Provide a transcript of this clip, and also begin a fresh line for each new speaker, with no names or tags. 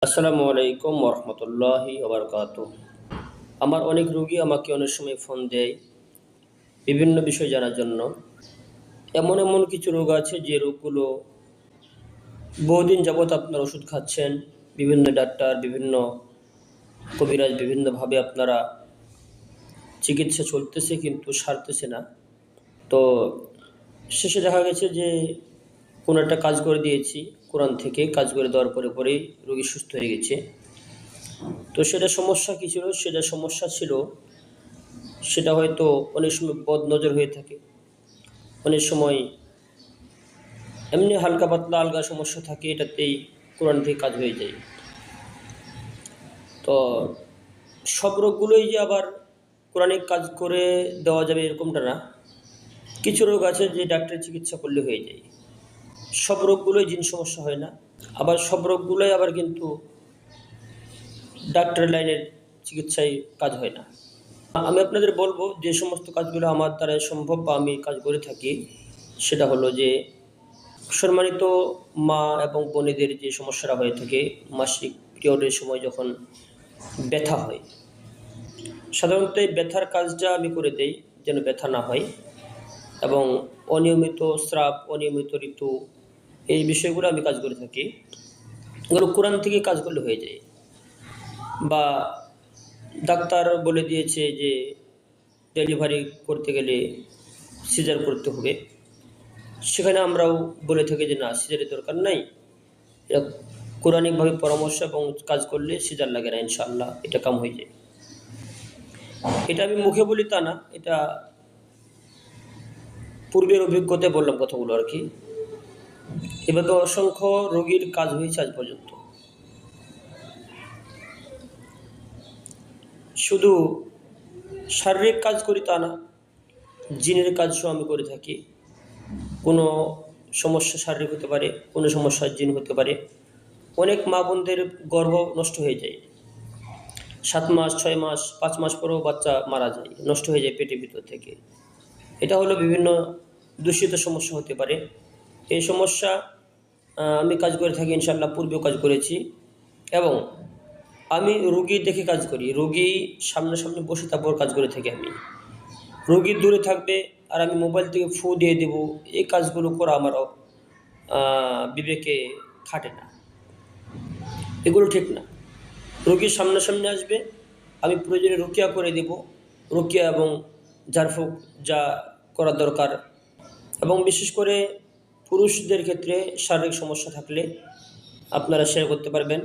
আসসালামু আলাইকুম ওরহমতুল্লাহি ওবরকাতুহ। আমার অনেক রোগী আমাকে অনেক সময় ফোন দেয় বিভিন্ন বিষয় জানার জন্য। এমন এমন কিছু রোগ আছে যে রোগগুলো বহুদিন যাবৎ আপনার ওষুধ খাচ্ছেন, বিভিন্ন ডাক্তার, বিভিন্ন কবিরাজ বিভিন্নভাবে আপনারা চিকিৎসা চলতেছে কিন্তু সারতেছে না। তো শেষে দেখা গেছে যে কোনো একটা কাজ করে দিয়েছি, কোরআন থেকে কাজ করে দেওয়ার পরে পরেই রোগী সুস্থ হয়ে গেছে। তো সেটা সমস্যা কী ছিল? সেটা সমস্যা ছিল, সেটা হয়তো অনেক সময় বদনজর হয়ে থাকে, অনেক সময় এমনি হালকা পাতলা আলগা সমস্যা থাকে, এটাতেই কোরআন থেকে কাজ হয়ে যায়। তো সব রোগগুলোই যে আবার কোরআনিক কাজ করে দেওয়া যাবে এরকমটা না। কিছু রোগ আছে যে ডাক্তারের চিকিৎসা করলে হয়ে যায়। সব রোগগুলোই জিন সমস্যা হয় না, আবার সব রোগগুলোই আবার কিন্তু ডাক্তার লাইনের চিকিৎসায় কাজ হয় না। আমি আপনাদের বলবো যে সমস্ত কাজগুলো আমার দ্বারা সম্ভব বা আমি কাজ করে থাকি, সেটা হলো যে সম্মানিত মা এবং বোনেদের যে সমস্যাটা হয়ে থাকে মাসিক পিরিয়ডের সময় যখন ব্যথা হয়, সাধারণত এই ব্যথার কাজটা আমি করে দেই যেন ব্যথা না হয়, এবং অনিয়মিত স্রাব, অনিয়মিত ঋতু, এই বিষয়গুলো আমি কাজ করে থাকি। এগুলো কোরআন থেকে কাজ করলে হয়ে যায়। বা ডাক্তার বলে দিয়েছে যে ডেলিভারি করতে গেলে সিজার করতে হবে, সেখানে আমরাও বলে থাকি যে না, সিজারের দরকার নাই, এটা কোরআনিকভাবে পরামর্শ এবং কাজ করলে সিজার লাগে না, ইনশাআল্লাহ এটা কাম হয়ে যায়। এটা আমি মুখে বলি তা না, এটা পূর্বের অভিজ্ঞতায় বললাম কথাগুলো আর কি। এভাবে অসংখ্য রোগীর কাজ হয়েছে আজ পর্যন্ত। শুধু শারীরিক কাজ করি তা না, জিনের কাজও আমি করে থাকি। কোনো সমস্যা শারীরিক হতে পারে, কোনো সমস্যা জিন হতে পারে। অনেক মা বোনদের গর্ভ নষ্ট হয়ে যায়, 7 মাস, 6 মাস, 5 মাস পরেও বাচ্চা মারা যায়, নষ্ট হয়ে যায় পেটের ভিতর থেকে। এটা হলো বিভিন্ন দূষিত সমস্যা হতে পারে। এই সমস্যা আমি কাজ করে থাকি, ইনশাআল্লাহ পূর্বেও কাজ করেছি। এবং আমি রোগী দেখে কাজ করি, রোগী সামনাসামনি বসে তারপর কাজ করে থাকি আমি। রোগী দূরে থাকবে আর আমি মোবাইল থেকে ফু দিয়ে দেব, এই কাজগুলো করা আমারও বিবেকে খাটে না, এগুলো ঠিক না। রোগীর সামনাসামনি আসবে, আমি প্রয়োজনে রুকিয়া করে দেব, রুকিয়া এবং ঝাড়ফুঁক যা করা দরকার। এবং বিশেষ করে পুরুষদের ক্ষেত্রে শারীরিক সমস্যা থাকলে আপনারা শেয়ার করতে পারবেন।